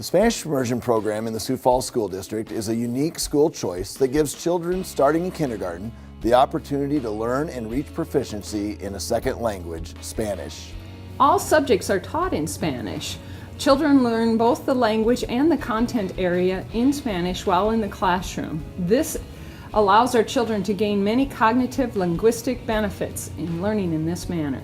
Spanish Immersion program in the Sioux Falls School District is a unique school choice that gives children starting in kindergarten the opportunity to learn and reach proficiency in a second language, Spanish. All subjects are taught in Spanish. Children learn both the language and the content area in Spanish while in the classroom. This allows our children to gain many cognitive linguistic benefits in learning in this manner.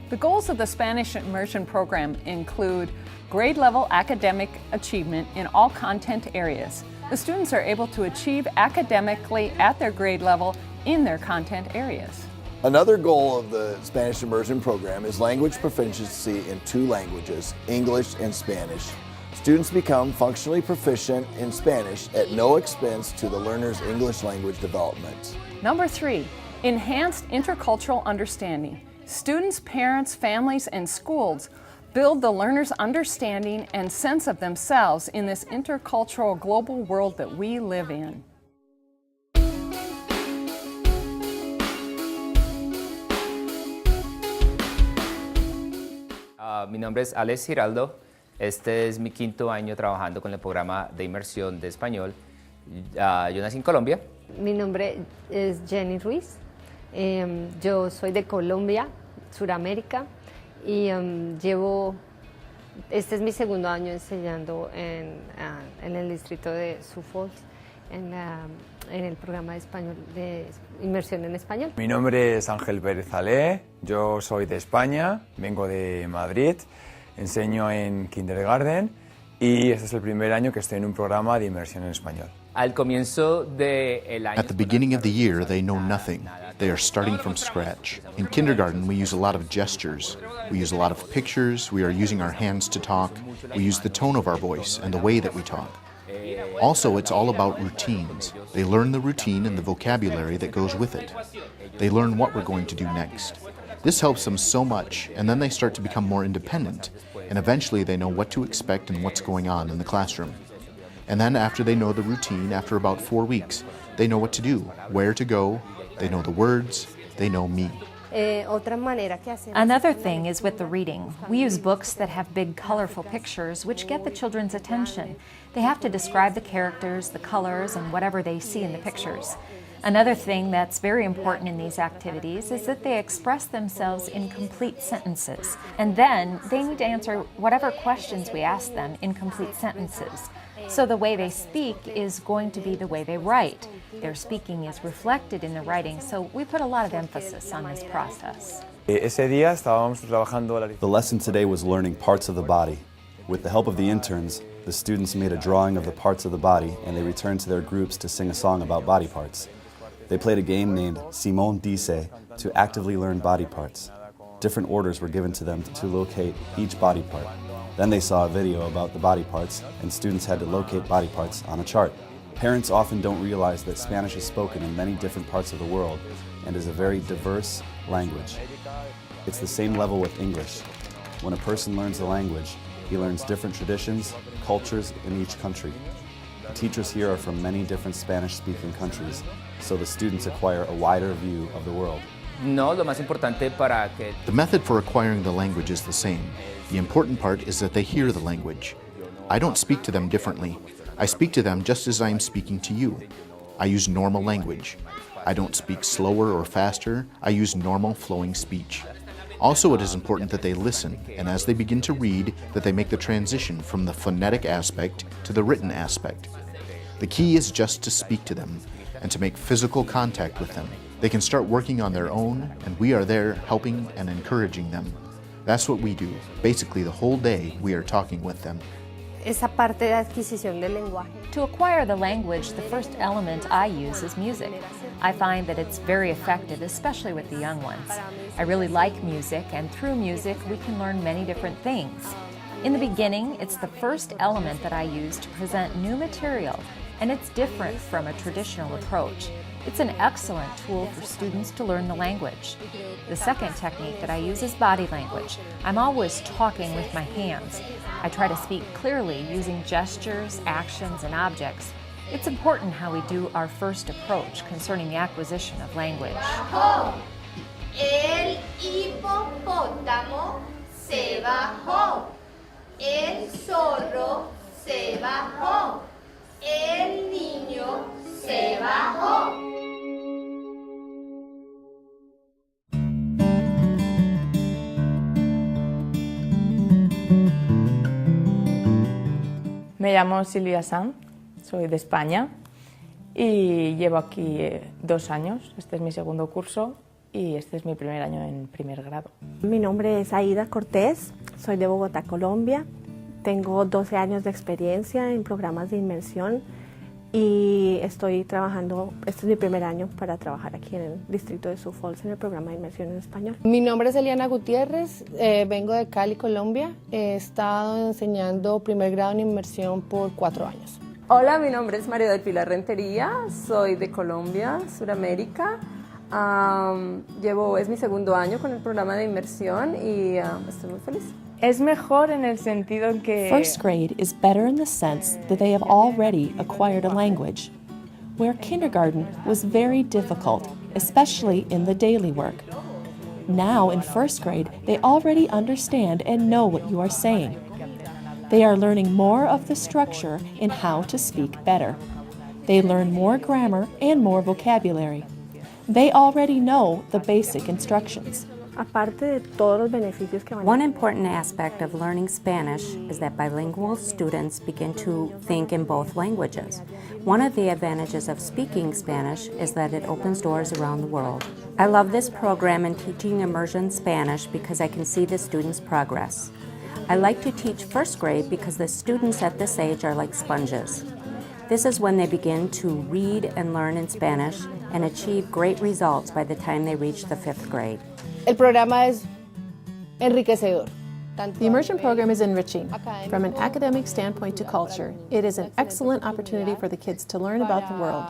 The goals of the Spanish Immersion program include grade level academic achievement in all content areas. The students are able to achieve academically at their grade level in their content areas. Another goal of the Spanish Immersion program is language proficiency in 2 languages, English and Spanish. Students become functionally proficient in Spanish at no expense to the learner's English language development. Number 3, enhanced intercultural understanding. Students, parents, families, and schools build the learner's understanding and sense of themselves in this intercultural global world that we live in. Mi nombre es Giraldo. Este es mi 5º año trabajando con el programa de inmersión de español. Yo nací en Colombia. Mi nombre es Yenny Ruiz. Yo soy de Colombia, Suramérica, y este es mi 2º año enseñando en el distrito de Sioux Falls, en el programa de español de inmersión en español. Mi nombre es Perez-Ale, yo soy de España, vengo de Madrid, enseño en kindergarten y este es el primer año que estoy en un programa de inmersión en español. Al comienzo del año. At the beginning of the year, they know nothing. They are starting from scratch. In kindergarten, we use a lot of gestures. We use a lot of pictures. We are using our hands to talk. We use the tone of our voice and the way that we talk. Also, it's all about routines. They learn the routine and the vocabulary that goes with it. They learn what we're going to do next. This helps them so much, and then they start to become more independent, and eventually they know what to expect and what's going on in the classroom. And then after they know the routine, after about 4 weeks, they know what to do, where to go, they know the words, they know me. Another thing is with the reading. We use books that have big, colorful pictures, which get the children's attention. They have to describe the characters, the colors, and whatever they see in the pictures. Another thing that's very important in these activities is that they express themselves in complete sentences. And then they need to answer whatever questions we ask them in complete sentences. So the way they speak is going to be the way they write. Their speaking is reflected in the writing, so we put a lot of emphasis on this process. The lesson today was learning parts of the body. With the help of the interns, the students made a drawing of the parts of the body and they returned to their groups to sing a song about body parts. They played a game named Simon Dice to actively learn body parts. Different orders were given to them to locate each body part. Then they saw a video about the body parts, and students had to locate body parts on a chart. Parents often don't realize that Spanish is spoken in many different parts of the world and is a very diverse language. It's the same level with English. When a person learns the language, he learns different traditions, cultures in each country. The teachers here are from many different Spanish-speaking countries, so the students acquire a wider view of the world. No, lo más importante para que. The method for acquiring the language is the same. The important part is that they hear the language. I don't speak to them differently. I speak to them just as I am speaking to you. I use normal language. I don't speak slower or faster. I use normal flowing speech. Also, it is important that they listen, and as they begin to read, that they make the transition from the phonetic aspect to the written aspect. The key is just to speak to them and to make physical contact with them. They can start working on their own, and we are there helping and encouraging them. That's what we do. Basically, the whole day we are talking with them. To acquire the language, the first element I use is music. I find that it's very effective, especially with the young ones. I really like music, and through music we can learn many different things. In the beginning, it's the first element that I use to present new material, and it's different from a traditional approach. It's an excellent tool for students to learn the language. The second technique that I use is body language. I'm always talking with my hands. I try to speak clearly using gestures, actions, and objects. It's important how we do our first approach concerning the acquisition of language. El hipopótamo se bajó. El zorro se Me llamo Silvia Sanz, soy de España y llevo aquí 2 años. Este es mi segundo curso y este es mi primer año en primer grado. Mi nombre es Aida Cortes, soy de Bogotá, Colombia. Tengo 12 años de experiencia en programas de inmersión y estoy trabajando, este es mi primer año para trabajar aquí en el distrito de Sioux Falls en el programa de inmersión en español. Mi nombre es Eliana Gutierrez, vengo de Cali, Colombia. He estado enseñando primer grado en inmersión por 4 años. Hola, mi nombre es María del Pilar Rentería, soy de Colombia, Suramérica. Es mi segundo año con el programa de inmersión y estoy muy feliz. Es mejor en el sentido en que... First grade is better in the sense that they have already acquired a language, where kindergarten was very difficult, especially in the daily work. Now in first grade, they already understand and know what you are saying. They are learning more of the structure in how to speak better. They learn more grammar and more vocabulary. They already know the basic instructions. Aparte de todos los beneficios que van One important aspect of learning Spanish is that bilingual students begin to think in both languages. One of the advantages of speaking Spanish is that it opens doors around the world. I love this program in teaching immersion Spanish because I can see the students' progress. I like to teach first grade because the students at this age are like sponges. This is when they begin to read and learn in Spanish and achieve great results by the time they reach the 5th grade. El programa es enriquecedor. The immersion program is enriching. From an academic standpoint to culture, it is an excellent opportunity for the kids to learn about the world,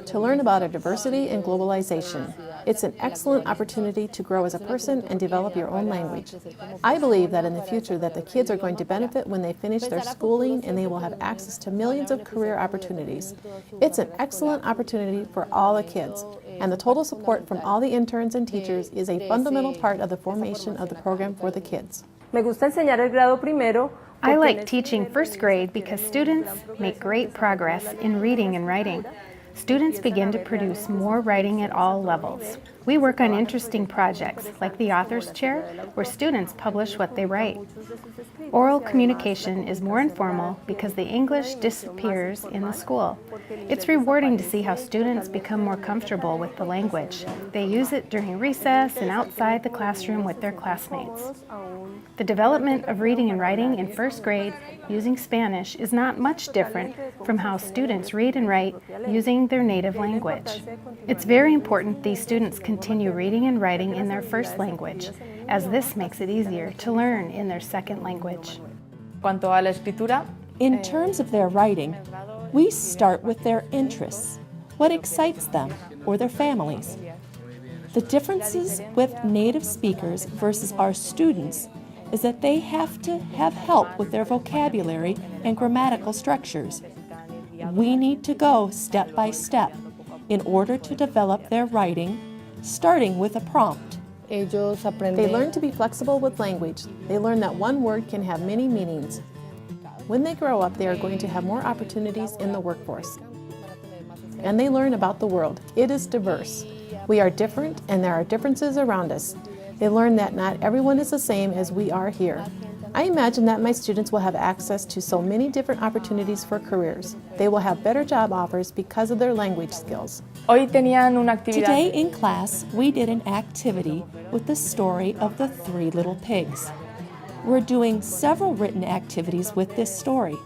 to learn about our diversity and globalization. It's an excellent opportunity to grow as a person and develop your own language. I believe that in the future that the kids are going to benefit when they finish their schooling and they will have access to millions of career opportunities. It's an excellent opportunity for all the kids, and the total support from all the interns and teachers is a fundamental part of the formation of the program for the kids. Me gusta enseñar el grado primero. I like teaching first grade because students make great progress in reading and writing. Students begin to produce more writing at all levels. We work on interesting projects like the author's chair, where students publish what they write. Oral communication is more informal because the English disappears in the school. It's rewarding to see how students become more comfortable with the language. They use it during recess and outside the classroom with their classmates. The development of reading and writing in first grade using Spanish is not much different from how students read and write using their native language. It's very important these students continue reading and writing in their first language, as this makes it easier to learn in their second language. Cuanto a la escritura, in terms of their writing, we start with their interests, what excites them, or their families. The differences with native speakers versus our students is that they have to have help with their vocabulary and grammatical structures. We need to go step by step in order to develop their writing, starting with a prompt. They learn to be flexible with language. They learn that one word can have many meanings. When they grow up, they are going to have more opportunities in the workforce. And they learn about the world. It is diverse. We are different, and there are differences around us. They learn that not everyone is the same as we are here. I imagine that my students will have access to so many different opportunities for careers. They will have better job offers because of their language skills. Hoy tenían una actividad. Today in class, we did an activity with the story of the 3 little pigs. We're doing several written activities with this story.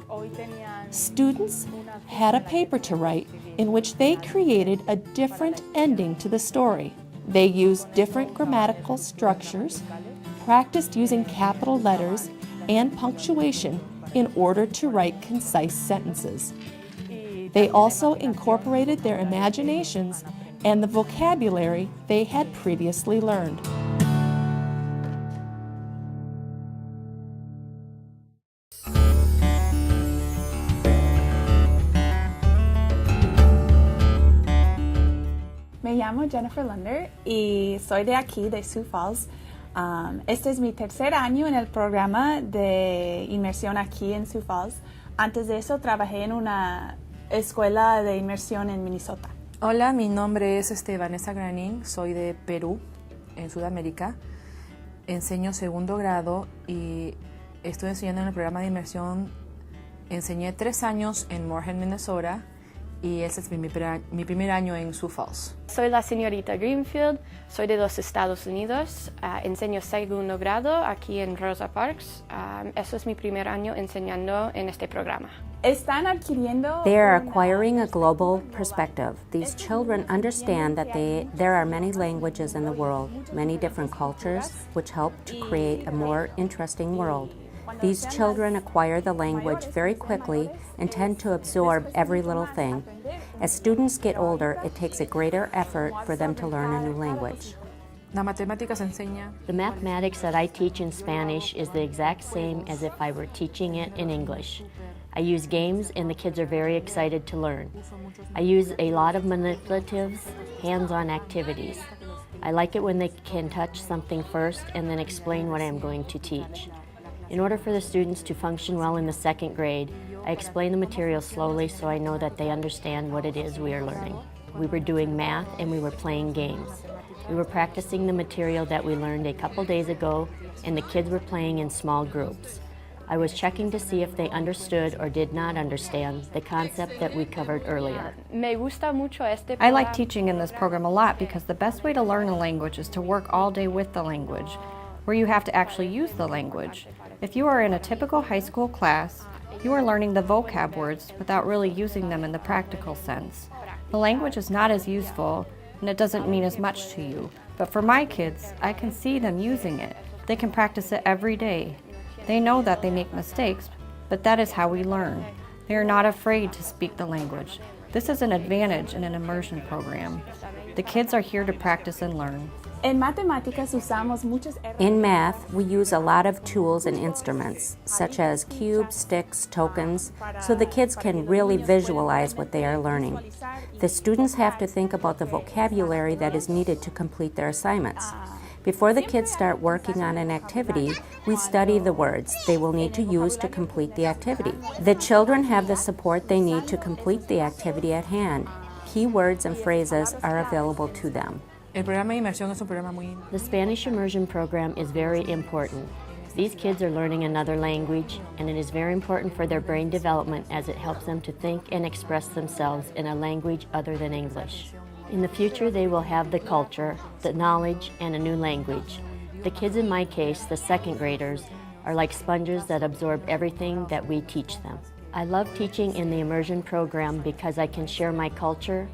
Students had a paper to write in which they created a different ending to the story. They used different grammatical structures, practiced using capital letters and punctuation in order to write concise sentences. They also incorporated their imaginations and the vocabulary they had previously learned. Me llamo Jennifer Lunder y soy de aquí, de Sioux Falls. Este es mi tercer año en el programa de inmersión aquí en Sioux Falls. Antes de eso trabajé en una escuela de inmersión en Minnesota. Hola, mi nombre es Vanessa Graning, soy de Perú, en Sudamérica. Enseño segundo grado y estoy enseñando en el programa de inmersión Enseñé 3 años en Moorhead, Minnesota, y ese es mi primer año en Sioux Falls. Soy la señorita Greenfield, soy de los Estados Unidos, enseño segundo grado aquí en Rosa Parks. Eso es mi primer año enseñando en este programa. Están adquiriendo. They are acquiring a global perspective. These children understand that there are many languages in the world, many different cultures, which help to create a more interesting world. These children acquire the language very quickly and tend to absorb every little thing. As students get older, it takes a greater effort for them to learn a new language. La matemática se enseña. The mathematics that I teach in Spanish is the exact same as if I were teaching it in English. I use games and the kids are very excited to learn. I use a lot of manipulatives, hands-on activities. I like it when they can touch something first and then explain what I'm going to teach. In order for the students to function well in the 2nd grade, I explain the material slowly so I know that they understand what it is we are learning. We were doing math and we were playing games. We were practicing the material that we learned a couple days ago, and the kids were playing in small groups. I was checking to see if they understood or did not understand the concept that we covered earlier. I like teaching in this program a lot because the best way to learn a language is to work all day with the language, where you have to actually use the language. If you are in a typical high school class, you are learning the vocab words without really using them in the practical sense. The language is not as useful, and it doesn't mean as much to you. But for my kids, I can see them using it. They can practice it every day. They know that they make mistakes, but that is how we learn. They are not afraid to speak the language. This is an advantage in an immersion program. The kids are here to practice and learn. En matemáticas usamos muchas In math, we use a lot of tools and instruments, such as cubes, sticks, tokens, so the kids can really visualize what they are learning. The students have to think about the vocabulary that is needed to complete their assignments. Before the kids start working on an activity, we study the words they will need to use to complete the activity. The children have the support they need to complete the activity at hand. Key words and phrases are available to them. El programa de inmersión es un programa muy... The Spanish Immersion program is very important. These kids are learning another language, and it is very important for their brain development as it helps them to think and express themselves in a language other than English. In the future, they will have the culture, the knowledge, and a new language. The kids in my case, the 2nd graders, are like sponges that absorb everything that we teach them. I love teaching in the immersion program because I can share my culture,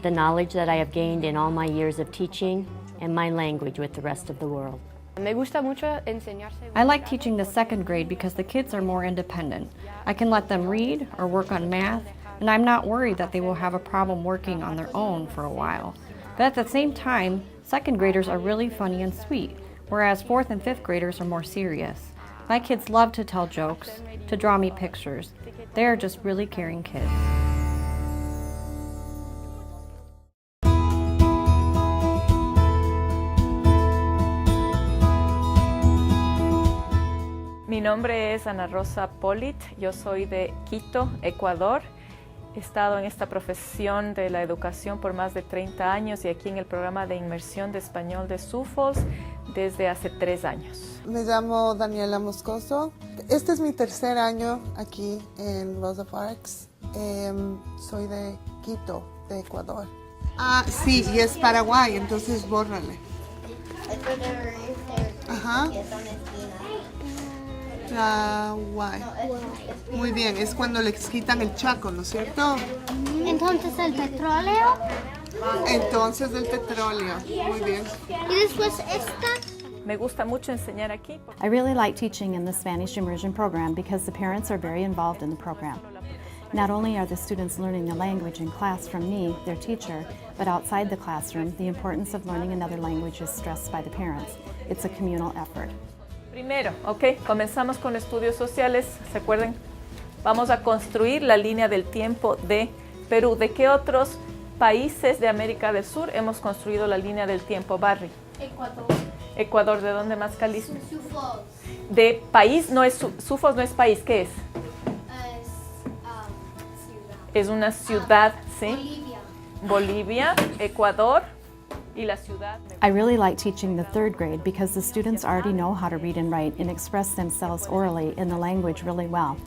the knowledge that I have gained in all my years of teaching, and my language with the rest of the world. I like teaching the 2nd grade because the kids are more independent. I can let them read or work on math, and I'm not worried that they will have a problem working on their own for a while. But at the same time, 2nd graders are really funny and sweet, whereas 4th and 5th graders are more serious. My kids love to tell jokes, to draw me pictures. They are just really caring kids. Mi nombre es Ana Rosa Polit, yo soy de Quito, Ecuador. He estado en esta profesión de la educación por más de 30 años y aquí en el programa de inmersión de español de Sioux Falls desde hace 3 años. Me llamo Daniela Moscoso. Este es mi 3er año aquí en Rosa Parks. Soy de Quito, de Ecuador. Ah, sí, y es Paraguay, entonces bórrale. Ajá. Paraguay. Muy bien, es cuando les quitan el chaco, ¿no es cierto? Entonces el petróleo. Entonces el petróleo. Muy bien. Y después esta. Me gusta mucho enseñar aquí. I really like teaching in the Spanish Immersion program because the parents are very involved in the program. Not only are the students learning the language in class from me, their teacher, but outside the classroom, the importance of learning another language is stressed by the parents. It's a communal effort. Primero, ok, comenzamos con estudios sociales. ¿Se acuerdan? Vamos a construir la línea del tiempo de Perú. ¿De qué otros países de América del Sur hemos construido la línea del tiempo, Barry? Ecuador. Ecuador, ¿de dónde más, Calisco? Sioux Falls. De país, no es Sioux Falls no es país, ¿qué es? Ciudad. Es una ciudad, ¿sí? Bolivia. Bolivia, Ecuador. Y la ciudad. I really like teaching the 3rd grade because the students already know how to read and write and express themselves orally in the language really well.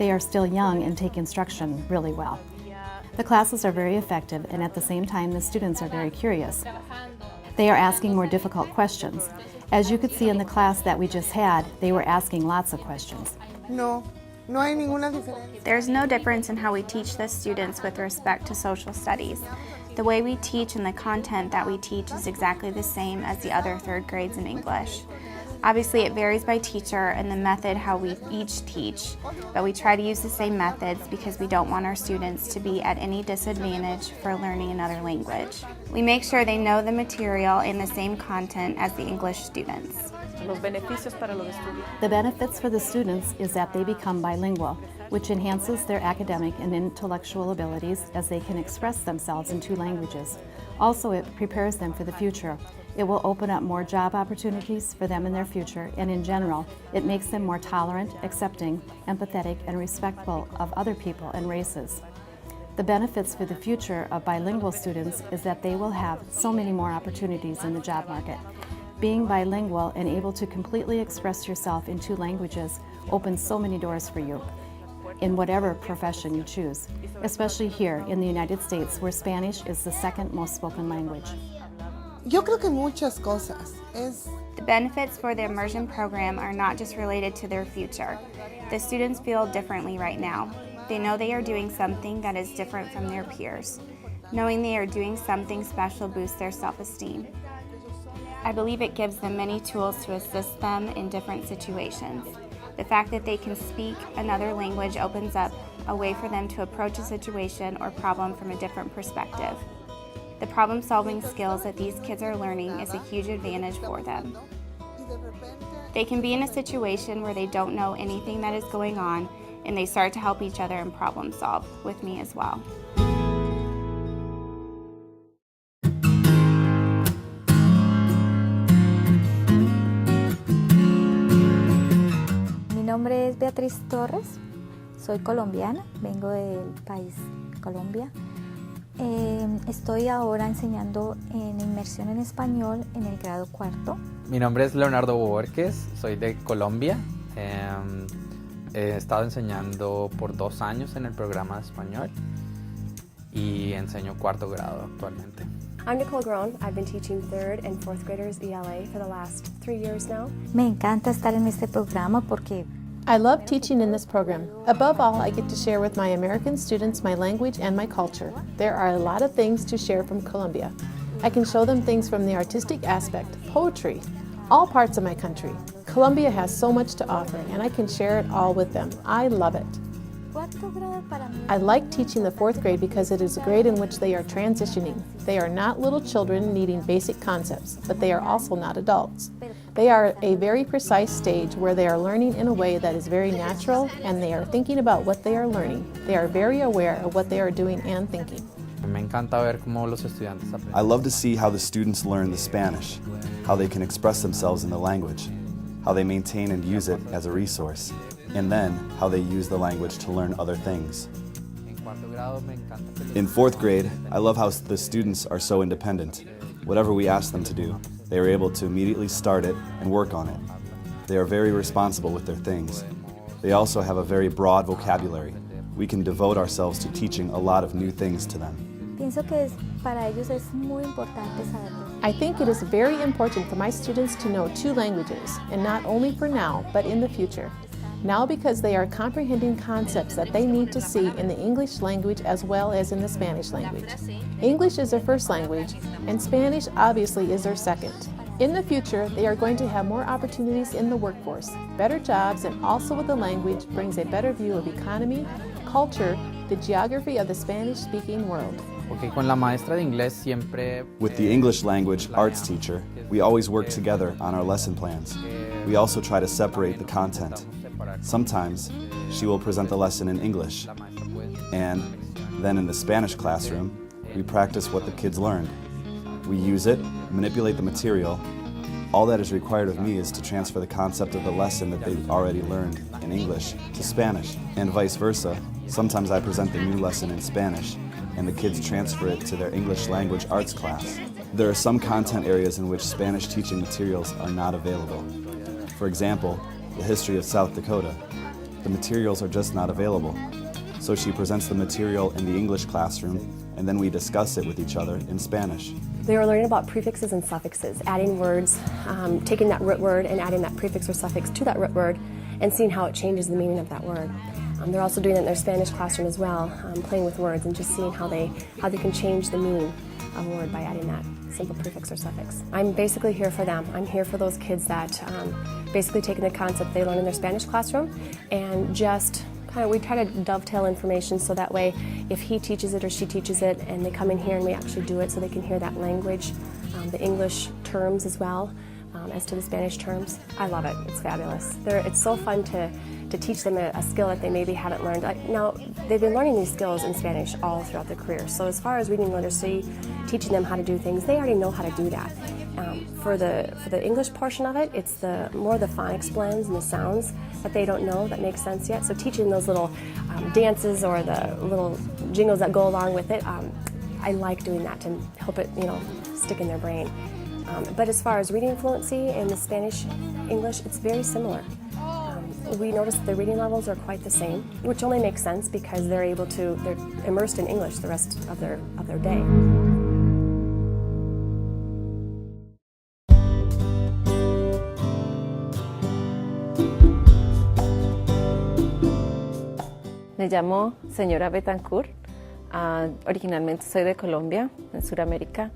They are still young and take instruction really well. The classes are very effective, and at the same time, the students are very curious. They are asking more difficult questions. As you could see in the class that we just had, they were asking lots of questions. No hay ninguna diferencia. There's no difference in how we teach the students with respect to social studies. The way we teach and the content that we teach is exactly the same as the other third grades in English. Obviously, it varies by teacher and the method how we each teach, but we try to use the same methods because we don't want our students to be at any disadvantage for learning another language. We make sure they know the material and the same content as the English students. The benefits for the students is that they become bilingual, which enhances their academic and intellectual abilities as they can express themselves in two languages. Also, it prepares them for the future. It will open up more job opportunities for them in their future, and in general, it makes them more tolerant, accepting, empathetic, and respectful of other people and races. The benefits for the future of bilingual students is that they will have so many more opportunities in the job market. Being bilingual and able to completely express yourself in two languages opens so many doors for you in whatever profession you choose, especially here in the United States, where Spanish is the second most spoken language. Yo creo que muchas cosas. The benefits for the immersion program are not just related to their future. The students feel differently right now. They know they are doing something that is different from their peers. Knowing they are doing something special boosts their self-esteem. I believe it gives them many tools to assist them in different situations. The fact that they can speak another language opens up a way for them to approach a situation or problem from a different perspective. The problem-solving skills that these kids are learning is a huge advantage for them. They can be in a situation where they don't know anything that is going on, and they start to help each other and problem solve with me as well. Mi nombre es Beatriz Torres, soy colombiana, vengo del país Colombia. Estoy ahora enseñando en inmersión en español en el grado cuarto. Mi nombre es Leonardo Bohorquez, soy de Colombia. He estado enseñando por 2 años en el programa de español y enseño cuarto grado actualmente. I'm Nicole Groen. I've been teaching 3rd and 4th graders ELA for the last 3 years now. Me encanta estar en este programa porque I love teaching in this program. Above all, I get to share with my American students my language and my culture. There are a lot of things to share from Colombia. I can show them things from the artistic aspect, poetry, all parts of my country. Colombia has so much to offer, and I can share it all with them. I love it. I like teaching the 4th grade because it is a grade in which they are transitioning. They are not little children needing basic concepts, but they are also not adults. They are at a very precise stage where they are learning in a way that is very natural, and they are thinking about what they are learning. They are very aware of what they are doing and thinking. I love to see how the students learn the Spanish, how they can express themselves in the language, how they maintain and use it as a resource, and then how they use the language to learn other things. In 4th grade, I love how the students are so independent. Whatever we ask them to do, they are able to immediately start it and work on it. They are very responsible with their things. They also have a very broad vocabulary. We can devote ourselves to teaching a lot of new things to them. I think it is very important for my students to know 2 languages, and not only for now, but in the future. Now because they are comprehending concepts that they need to see in the English language as well as in the Spanish language. English is their first language, and Spanish obviously is their second. In the future, they are going to have more opportunities in the workforce, better jobs, and also with the language brings a better view of economy, culture, the geography of the Spanish-speaking world. With the English language arts teacher, we always work together on our lesson plans. We also try to separate the content. Sometimes she will present the lesson in English, and then in the Spanish classroom, we practice what the kids learned. We use it, manipulate the material. All that is required of me is to transfer the concept of the lesson that they've already learned in English to Spanish, and vice versa. Sometimes I present the new lesson in Spanish, and the kids transfer it to their English language arts class. There are some content areas in which Spanish teaching materials are not available. For example, the history of South Dakota. the materials are just not available. So she presents the material in the English classroom, and then we discuss it with each other in Spanish. They are learning about prefixes and suffixes, adding words, taking that root word and adding that prefix or suffix to that root word and seeing how it changes the meaning of that word. They're also doing that in their Spanish classroom as well, playing with words and just seeing how they can change the meaning of a word by adding that simple prefix or suffix. I'm basically here for them. I'm here for those kids that basically taking the concept they learn in their Spanish classroom and just we try to dovetail information so that way if he teaches it or she teaches it and they come in here and we actually do it so they can hear that language, the English terms as well as to the Spanish terms. I love it. It's fabulous. It's so fun to teach them a skill that they maybe haven't learned. Now, they've been learning these skills in Spanish all throughout their career. So as far as reading literacy, teaching them how to do things, they already know how to do that. For the English portion of it, it's more the phonics blends and the sounds that they don't know that make sense yet. So teaching those little dances or the little jingles that go along with it, I like doing that to help it, stick in their brain. But as far as reading fluency in the Spanish English, it's very similar. We notice the reading levels are quite the same, which only makes sense because they're immersed in English the rest of their day. Me llamo señora Betancourt. Originalmente soy de Colombia, en Sudamérica.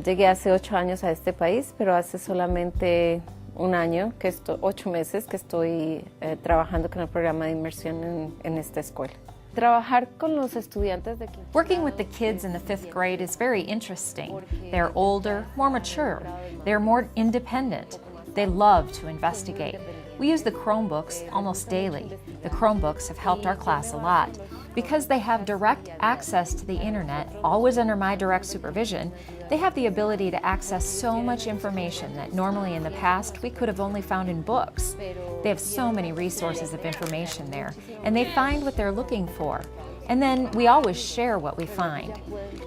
Llegué hace 8 años a este país, pero hace solamente 1 año, 8 meses, que estoy trabajando con el programa de inmersión en esta escuela. Trabajar con los estudiantes de quinto. Working with the kids in the 5th grade is very interesting. They're older, more mature. They're more independent. They love to investigate. We use the Chromebooks almost daily. The Chromebooks have helped our class a lot. Because they have direct access to the internet, always under my direct supervision, they have the ability to access so much information that normally in the past we could have only found in books. They have so many resources of information there, and they find what they're looking for. And then we always share what we find.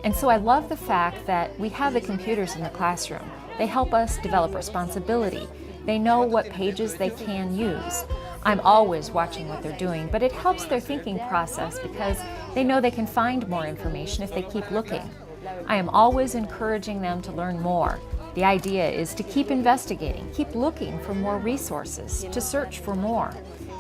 And so I love the fact that we have the computers in the classroom. They help us develop responsibility. They know what pages they can use. I'm always watching what they're doing, but it helps their thinking process because they know they can find more information if they keep looking. I am always encouraging them to learn more. The idea is to keep investigating, keep looking for more resources, to search for more.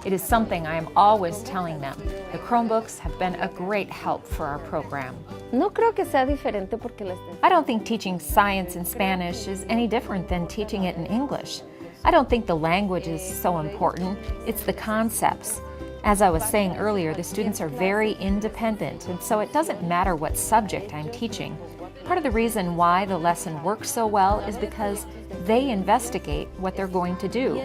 It is something I am always telling them. The Chromebooks have been a great help for our program. No creo que sea diferente porque I don't think teaching science in Spanish is any different than teaching it in English. I don't think the language is so important, it's the concepts. As I was saying earlier, the students are very independent, and so it doesn't matter what subject I'm teaching. Part of the reason why the lesson works so well is because they investigate what they're going to do.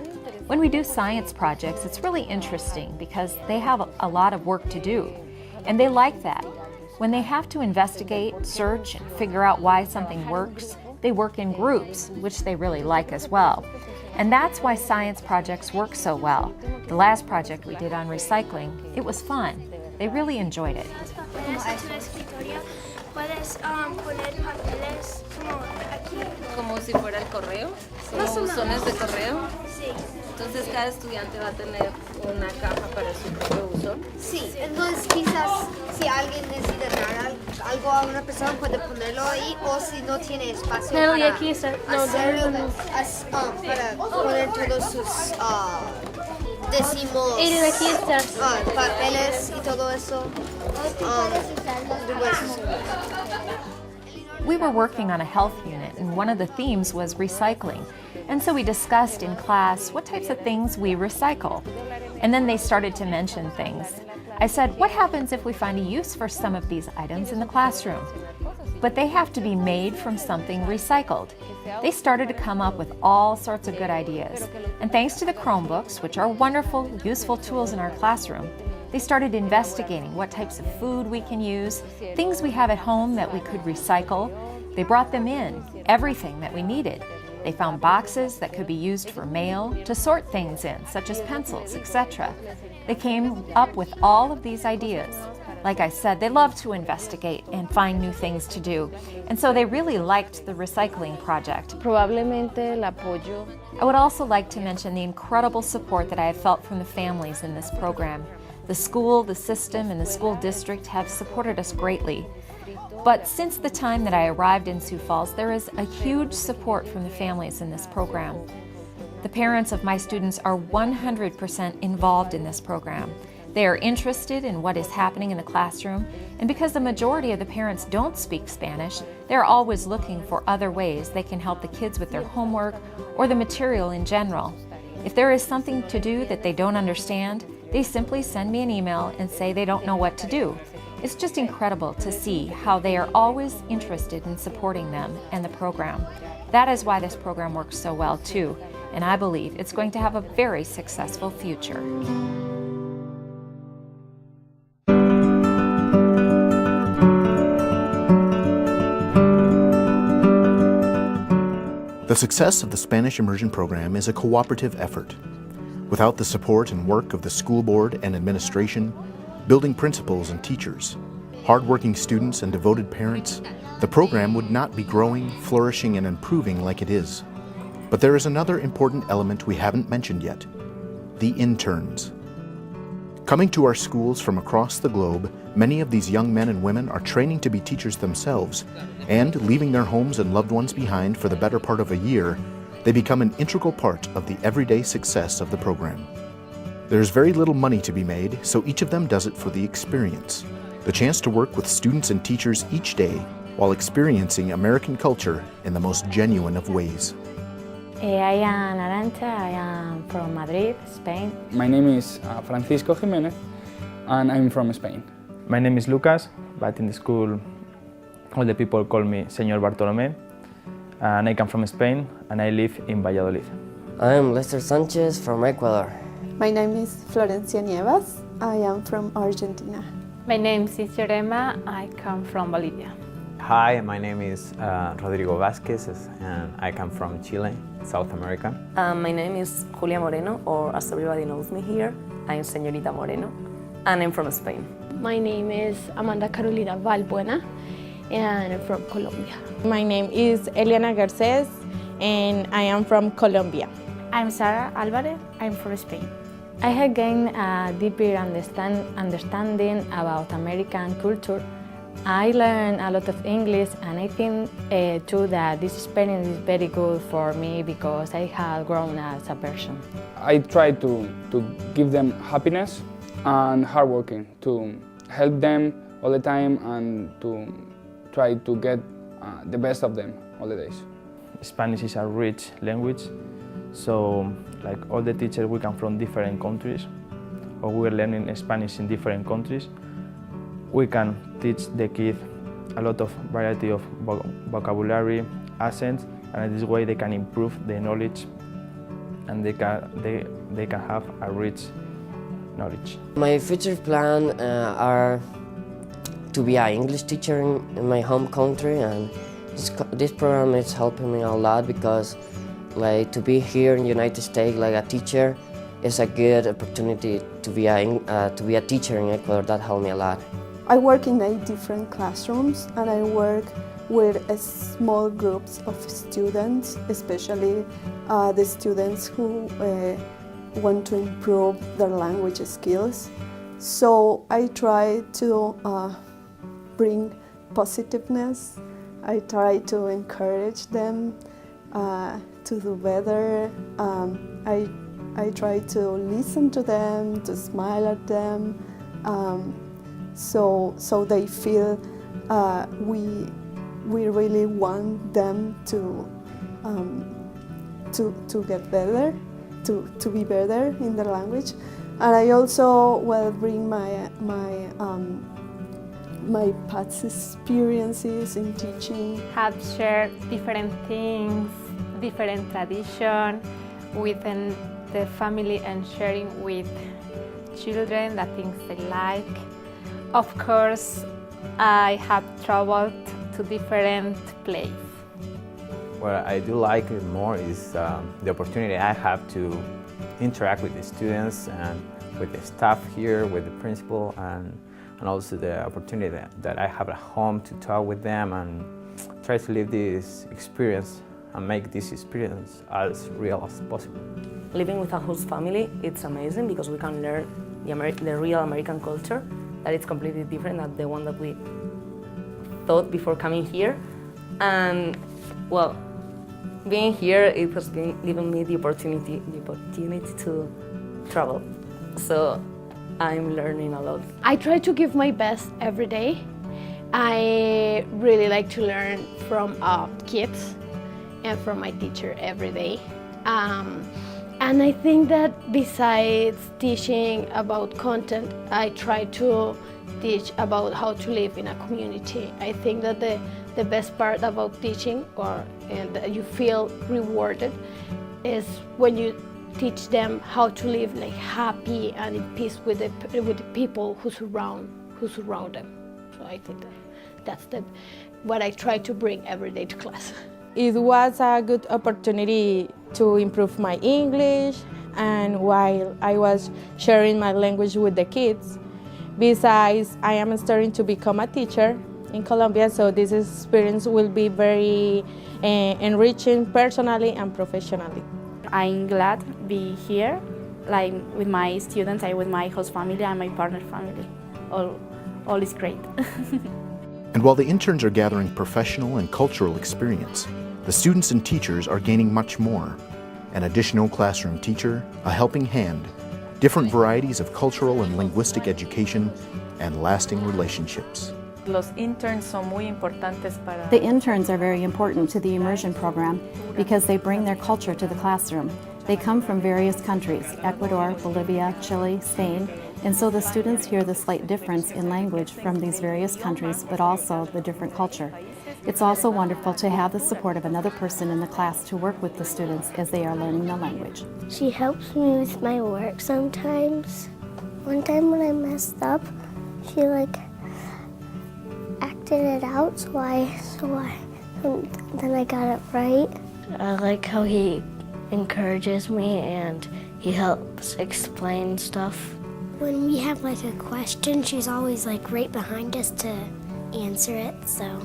When we do science projects, it's really interesting because they have a lot of work to do, and they like that. When they have to investigate, search, and figure out why something works, they work in groups, which they really like as well. And that's why science projects work so well. The last project we did on recycling, it was fun. They really enjoyed it. Como si fuera el correo, como buzones de correo. Sí. Entonces cada estudiante va a tener una caja para su propio buzón. Sí, entonces quizás si alguien necesita dar algo a una persona puede ponerlo ahí o si no tiene espacio para aquí está. Para poner todos sus decimos, aquí está. papeles y todo eso. We were working on a health unit, and one of the themes was recycling. And so we discussed in class what types of things we recycle. And then they started to mention things. I said, what happens if we find a use for some of these items in the classroom? But they have to be made from something recycled. They started to come up with all sorts of good ideas. And thanks to the Chromebooks, which are wonderful, useful tools in our classroom, they started investigating what types of food we can use, things we have at home that we could recycle. They brought them in, everything that we needed. They found boxes that could be used for mail, to sort things in, such as pencils, etc. They came up with all of these ideas. Like I said, they love to investigate and find new things to do. And so they really liked the recycling project. Probablemente el apoyo. I would also like to mention the incredible support that I have felt from the families in this program. The school, the system, and the school district have supported us greatly. But since the time that I arrived in Sioux Falls, there is a huge support from the families in this program. The parents of my students are 100% involved in this program. They are interested in what is happening in the classroom, and because the majority of the parents don't speak Spanish, they're always looking for other ways they can help the kids with their homework or the material in general. If there is something to do that they don't understand, they simply send me an email and say they don't know what to do. It's just incredible to see how they are always interested in supporting them and the program. That is why this program works so well too, and I believe it's going to have a very successful future. The success of the Spanish Immersion program is a cooperative effort. Without the support and work of the school board and administration, building principals and teachers, hardworking students and devoted parents, the program would not be growing, flourishing, and improving like it is. But there is another important element we haven't mentioned yet: the interns. Coming to our schools from across the globe, many of these young men and women are training to be teachers themselves, and leaving their homes and loved ones behind for the better part of a year, they become an integral part of the everyday success of the program. There's very little money to be made, so each of them does it for the experience, the chance to work with students and teachers each day while experiencing American culture in the most genuine of ways. I am Arantxa, I am from Madrid, Spain. My name is Francisco Jimenez, and I'm from Spain. My name is Lucas, but in the school all the people call me Señor Bartolomé, and I come from Spain, and I live in Valladolid. I am Lester Sanchez from Ecuador. My name is Florencia Nievas, I am from Argentina. My name is Yorema, I come from Bolivia. Hi, my name is Rodrigo Vázquez, and I come from Chile, South America. My name is Julia Moreno, or as everybody knows me here, I'm Señorita Moreno, and I'm from Spain. My name is Amanda Carolina Valbuena, and I'm from Colombia. My name is Eliana Garces, and I am from Colombia. I'm Sara Alvarez, I'm from Spain. I have gained a deeper understanding about American culture. I learned a lot of English, and I think too that this experience is very good for me because I have grown as a person. I try to give them happiness and hard working, to help them all the time and to try to get the best of them all the days. Spanish is a rich language, so like all the teachers, we come from different countries, or we're learning Spanish in different countries. We can teach the kids a lot of variety of vocabulary, accents, and in this way they can improve their knowledge, and they can have a rich knowledge. My future plans are to be an English teacher in my home country, and this program is helping me a lot because like to be here in the United States like a teacher is a good opportunity to be a teacher in Ecuador. That helped me a lot. I work in 8 different classrooms, and I work with small groups of students, especially the students who want to improve their language skills. So I try to bring positiveness. I try to encourage them to do better. I try to listen to them, to smile at them. So they feel we really want them to get better, to be better in their language, and I also bring my past experiences in teaching. Have shared different things, different tradition within the family, and sharing with children the things they like. Of course, I have traveled to different places. What I do like more is the opportunity I have to interact with the students and with the staff here, with the principal, and and also the opportunity that I have at home to talk with them and try to live this experience and make this experience as real as possible. Living with a host family, it's amazing because we can learn the real American culture, that it's completely different than the one that we thought before coming here. And well, being here, it has been giving me the opportunity to travel. So I'm learning a lot. I try to give my best every day. I really like to learn from kids and from my teacher every day. And I think that besides teaching about content, I try to teach about how to live in a community. I think that the best part about teaching, and that you feel rewarded, is when you teach them how to live like happy and in peace with the people who surround them. So I think that's what I try to bring every day to class. It was a good opportunity to improve my English, and while I was sharing my language with the kids. Besides, I am starting to become a teacher in Colombia, so this experience will be very enriching personally and professionally. I'm glad to be here, like with my students, with my host family and my partner family. All is great. And while the interns are gathering professional and cultural experience, the students and teachers are gaining much more. An additional classroom teacher, a helping hand, different varieties of cultural and linguistic education, and lasting relationships. Los interns son muy importantes para... The interns are very important to the immersion program because they bring their culture to the classroom. They come from various countries, Ecuador, Bolivia, Chile, Spain, and so the students hear the slight difference in language from these various countries, but also the different culture. It's also wonderful to have the support of another person in the class to work with the students as they are learning the language. She helps me with my work sometimes. One time when I messed up, she acted it out, then I got it right. I like how he encourages me and he helps explain stuff. When we have a question, she's always right behind us to answer it. So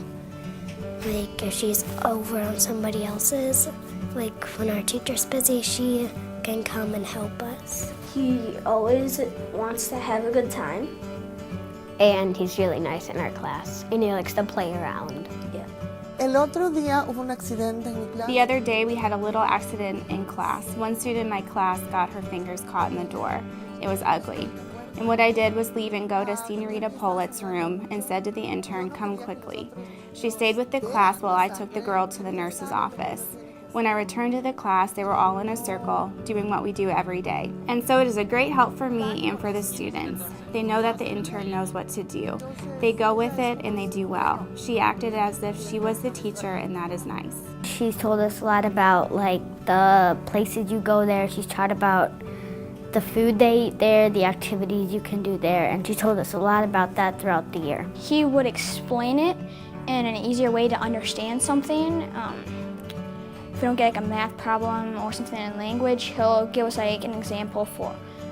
if she's over on somebody else's, when our teacher's busy, she can come and help us. He always wants to have a good time. And he's really nice in our class, and he likes to play around. Yeah. El otro día hubo un accidente en mi clase. The other day we had a little accident in class. One student in my class got her fingers caught in the door. It was ugly. And what I did was leave and go to Senorita Polit's room and said to the intern, "Come quickly." She stayed with the class while I took the girl to the nurse's office. When I returned to the class, they were all in a circle, doing what we do every day. And so it is a great help for me and for the students. They know that the intern knows what to do. They go with it and they do well. She acted as if she was the teacher, and that is nice. She's told us a lot about the places you go there. She's taught about the food they eat there, the activities you can do there, and she told us a lot about that throughout the year. He would explain it in an easier way to understand something. If we don't get a math problem or something in language, he'll give us an example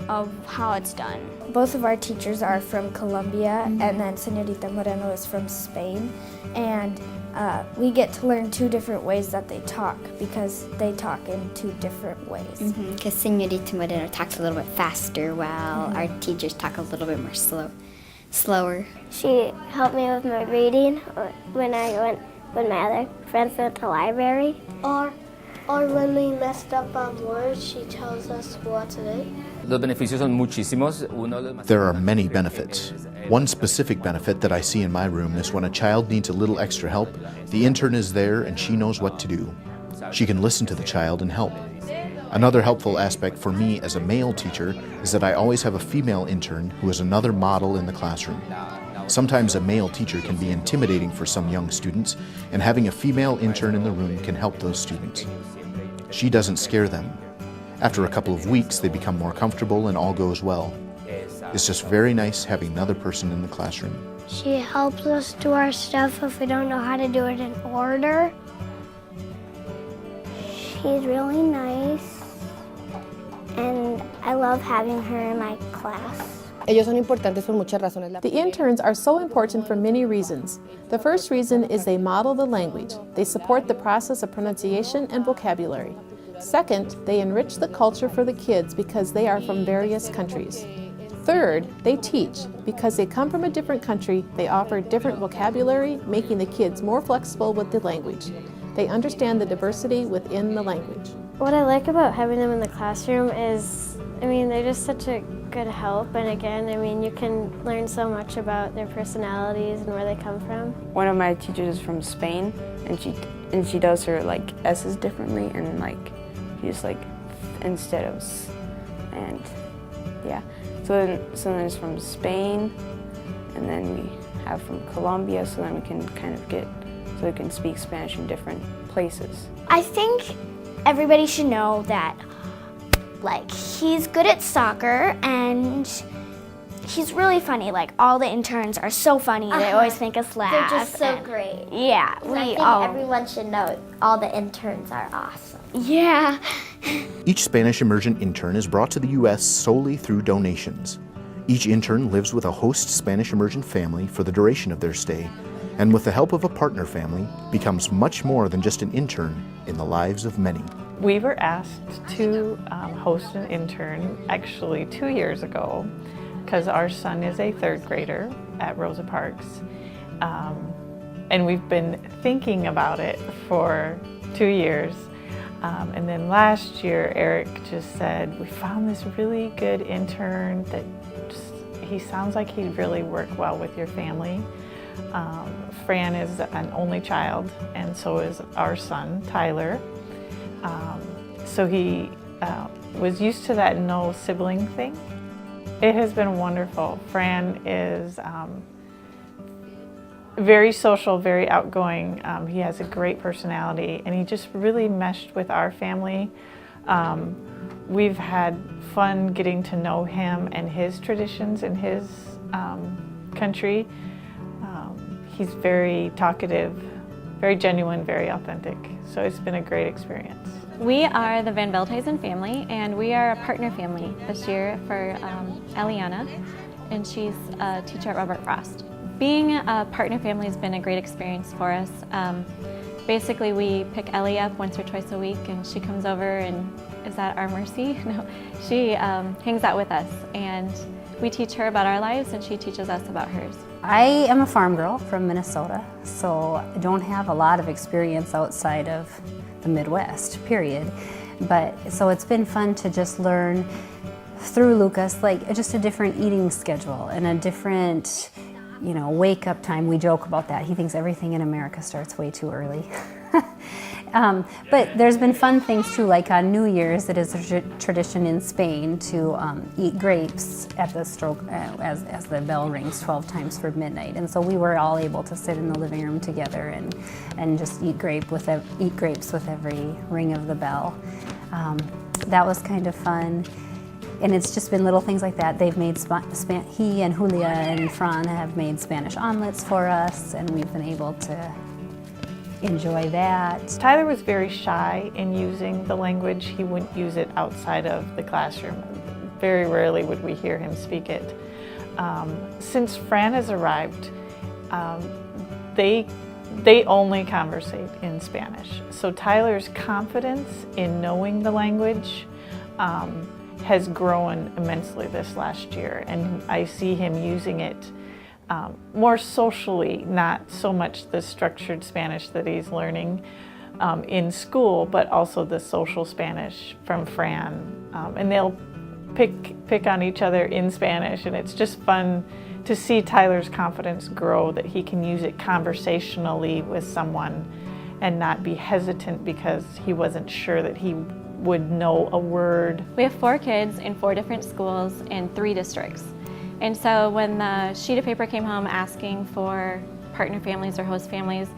of how it's done. Both of our teachers are from Colombia, and then Senorita Moreno is from Spain. And we get to learn two different ways that they talk because they talk in two different ways. Because Senorita Moreno talks a little bit faster while our teachers talk a little bit more slower. She helped me with my reading when I went with my other friends at the library. Or when we messed up on words, she tells us what to do. There are many benefits. One specific benefit that I see in my room is when a child needs a little extra help, the intern is there and she knows what to do. She can listen to the child and help. Another helpful aspect for me as a male teacher is that I always have a female intern who is another model in the classroom. Sometimes a male teacher can be intimidating for some young students, and having a female intern in the room can help those students. She doesn't scare them. After a couple of weeks, they become more comfortable and all goes well. It's just very nice having another person in the classroom. She helps us do our stuff if we don't know how to do it in order. She's really nice, and I love having her in my class. Ellos son importantes por muchas razones. The interns are so important for many reasons. The first reason is they model the language. They support the process of pronunciation and vocabulary. Second, they enrich the culture for the kids because they are from various countries. Third, they teach. Because they come from a different country, they offer different vocabulary, making the kids more flexible with the language. They understand the diversity within the language. What I like about having them in the classroom is, they're just such a good help, and again, you can learn so much about their personalities and where they come from. One of my teachers is from Spain, and she does her S's differently, and she just instead of s, and yeah. So then it's from Spain, and then we have from Colombia, so then we can so we can speak Spanish in different places. I think everybody should know that he's good at soccer and he's really funny. All the interns are so funny. They always make us laugh. They're just so great. Yeah, I think everyone should know all the interns are awesome. Yeah. Each Spanish Immersion intern is brought to the U.S. solely through donations. Each intern lives with a host Spanish Immersion family for the duration of their stay, and with the help of a partner family, becomes much more than just an intern in the lives of many. We were asked to host an intern actually 2 years ago because our son is a third grader at Rosa Parks. And we've been thinking about it for 2 years. And then last year, Eric just said, we found this really good intern that he sounds like he'd really work well with your family. Fran is an only child, and so is our son, Tyler. So he was used to that no sibling thing. It has been wonderful. Fran is very social, very outgoing. He has a great personality, and he just really meshed with our family. We've had fun getting to know him and his traditions in his country. He's very talkative, very genuine, very authentic. So it's been a great experience. We are the Van Veldhuizen family, and we are a partner family this year for Eliana, and she's a teacher at Robert Frost. Being a partner family has been a great experience for us. Basically, we pick Ellie up once or twice a week, and she comes over and is at our mercy. No, she hangs out with us, and we teach her about our lives, and she teaches us about hers. I am a farm girl from Minnesota, so I don't have a lot of experience outside of the Midwest, period. So it's been fun to just learn through Lucas, just a different eating schedule and a different, wake up time. We joke about that. He thinks everything in America starts way too early. But there's been fun things too, like on New Year's, it is a tradition in Spain to eat grapes at the stroke as the bell rings 12 times for midnight. And so we were all able to sit in the living room together and just eat grapes with every ring of the bell. That was kind of fun. And it's just been little things like that. They've made, he and Julia and Fran have made Spanish omelets for us, and we've been able to enjoy that. Tyler was very shy in using the language. He wouldn't use it outside of the classroom. Very rarely would we hear him speak it. Since Fran has arrived, they only conversate in Spanish. So Tyler's confidence in knowing the language has grown immensely this last year, and I see him using it more socially, not so much the structured Spanish that he's learning in school, but also the social Spanish from Fran. And they'll pick on each other in Spanish, and it's just fun to see Tyler's confidence grow, that he can use it conversationally with someone and not be hesitant because he wasn't sure that he would know a word. We have 4 kids in 4 different schools in 3 districts. And so when the sheet of paper came home asking for partner families or host families,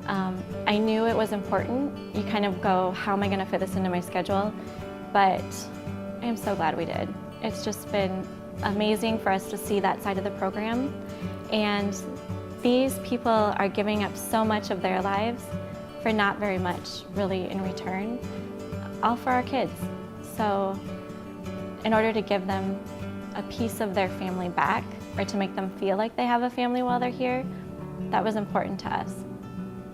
I knew it was important. You kind of go, how am I going to fit this into my schedule? But I am so glad we did. It's just been amazing for us to see that side of the program. And these people are giving up so much of their lives for not very much really in return, all for our kids. So in order to give them a piece of their family back, or to make them feel like they have a family while they're here, that was important to us.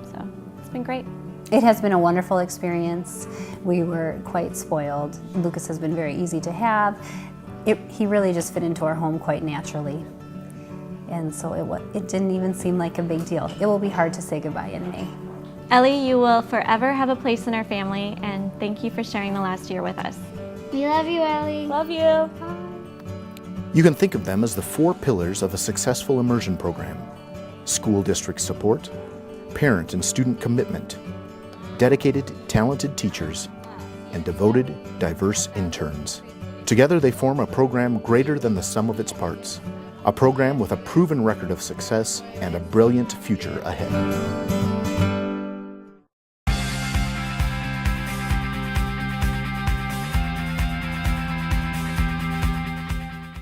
So it's been great. It has been a wonderful experience. We were quite spoiled. Lucas has been very easy to have. He really just fit into our home quite naturally. And so it didn't even seem like a big deal. It will be hard to say goodbye in May. Ellie, you will forever have a place in our family, and thank you for sharing the last year with us. We love you, Ellie. Love you. You can think of them as the 4 pillars of a successful immersion program: school district support, parent and student commitment, dedicated, talented teachers, and devoted, diverse interns. Together they form a program greater than the sum of its parts, a program with a proven record of success and a brilliant future ahead.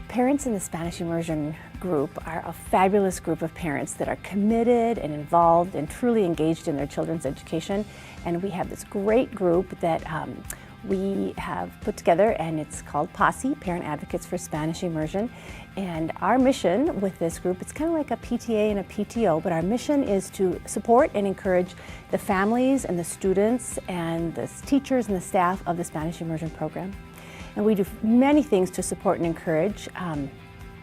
Parents in the Spanish Immersion group are a fabulous group of parents that are committed and involved and truly engaged in their children's education. And we have this great group that we have put together, and it's called PASI, Parent Advocates for Spanish Immersion. And our mission with this group, it's kind of like a PTA and a PTO, but our mission is to support and encourage the families and the students and the teachers and the staff of the Spanish Immersion program. And we do many things to support and encourage, and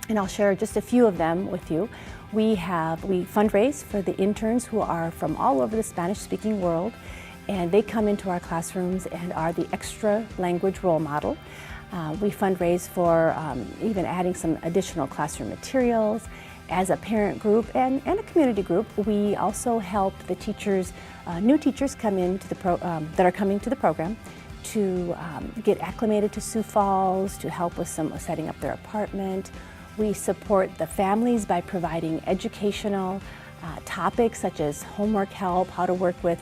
I'll share just a few of them with you. We fundraise for the interns who are from all over the Spanish-speaking world, and they come into our classrooms and are the extra language role model. We fundraise for even adding some additional classroom materials. As a parent group and a community group, we also help the teachers, new teachers come into the that are coming to the program, to get acclimated to Sioux Falls, to help with some setting up their apartment. We support the families by providing educational topics such as homework help, how to work with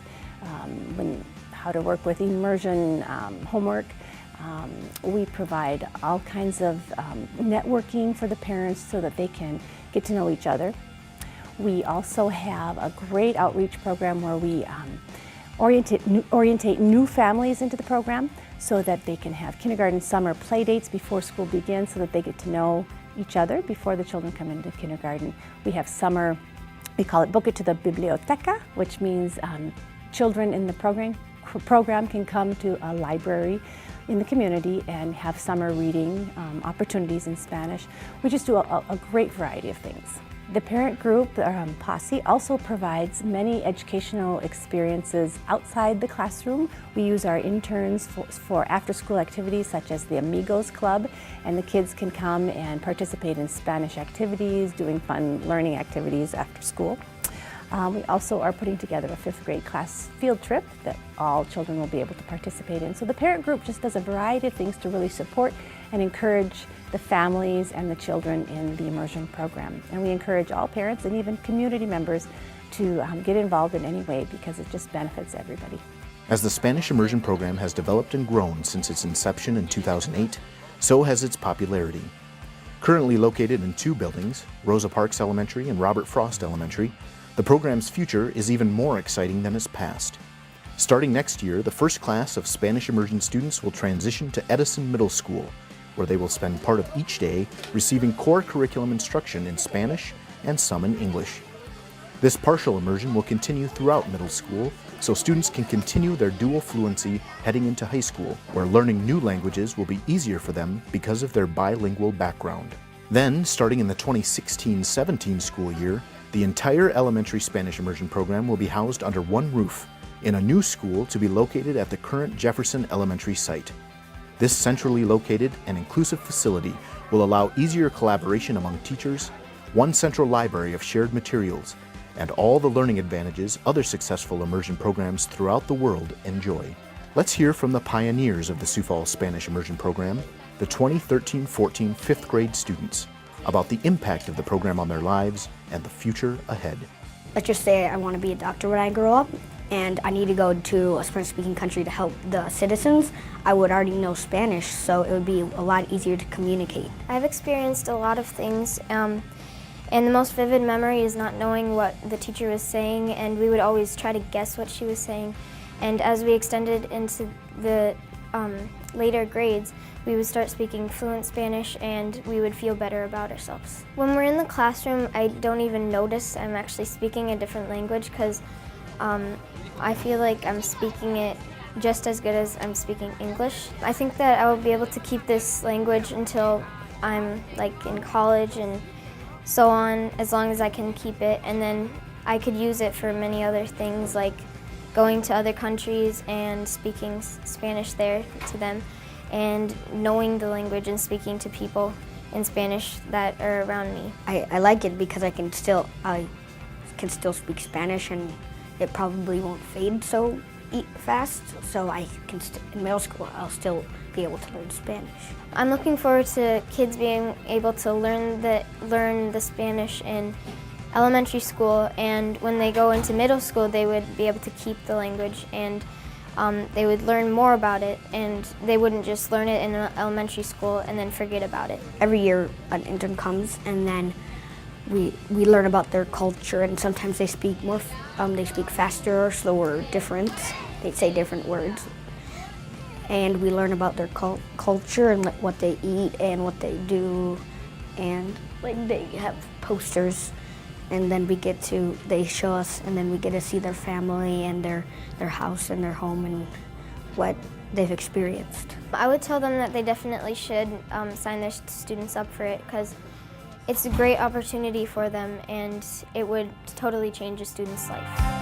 immersion homework. We provide all kinds of networking for the parents so that they can get to know each other. We also have a great outreach program where we orientate new families into the program so that they can have kindergarten summer play dates before school begins, so that they get to know each other before the children come into kindergarten. We have summer, we call it Book It to the Biblioteca, which means children in the program can come to a library in the community and have summer reading opportunities in Spanish. We just do a great variety of things. The parent group, PASI, also provides many educational experiences outside the classroom. We use our interns for after-school activities such as the Amigos Club, and the kids can come and participate in Spanish activities, doing fun learning activities after school. We also are putting together a 5th grade class field trip that all children will be able to participate in. So the parent group just does a variety of things to really support and encourage the families and the children in the immersion program. And we encourage all parents and even community members to get involved in any way, because it just benefits everybody. As the Spanish Immersion program has developed and grown since its inception in 2008, so has its popularity. Currently located in 2 buildings, Rosa Parks Elementary and Robert Frost Elementary, the program's future is even more exciting than its past. Starting next year, the first class of Spanish Immersion students will transition to Edison Middle School, where they will spend part of each day receiving core curriculum instruction in Spanish and some in English. This partial immersion will continue throughout middle school, so students can continue their dual fluency heading into high school, where learning new languages will be easier for them because of their bilingual background. Then, starting in the 2016-17 school year, the entire elementary Spanish Immersion program will be housed under one roof in a new school to be located at the current Jefferson Elementary site. This centrally located and inclusive facility will allow easier collaboration among teachers, one central library of shared materials, and all the learning advantages other successful immersion programs throughout the world enjoy. Let's hear from the pioneers of the Sioux Falls Spanish Immersion program, the 2013-14 5th grade students, about the impact of the program on their lives and the future ahead. Let's just say I want to be a doctor when I grow up, and I need to go to a Spanish-speaking country to help the citizens. I would already know Spanish, so it would be a lot easier to communicate. I've experienced a lot of things, and the most vivid memory is not knowing what the teacher was saying, and we would always try to guess what she was saying. And as we extended into the later grades, we would start speaking fluent Spanish and we would feel better about ourselves. When we're in the classroom, I don't even notice I'm actually speaking a different language because I feel like I'm speaking it just as good as I'm speaking English. I think that I will be able to keep this language until I'm like in college and so on, as long as I can keep it, and then I could use it for many other things like going to other countries and speaking Spanish there to them, and knowing the language and speaking to people in Spanish that are around me. I like it because I can still speak Spanish, and it probably won't fade so fast, so I can in middle school I'll still be able to learn Spanish. I'm looking forward to kids being able to learn the Spanish in elementary school, and when they go into middle school they would be able to keep the language, and they would learn more about it, and they wouldn't just learn it in elementary school and then forget about it. Every year an intern comes, and then we learn about their culture, and sometimes they speak they speak faster or slower, different. They say different words, and we learn about their culture and what they eat and what they do, and like they have posters, and then they show us, and then we get to see their family and their house and their home and what they've experienced. I would tell them that they definitely should sign their students up for it, because it's a great opportunity for them and it would totally change a student's life.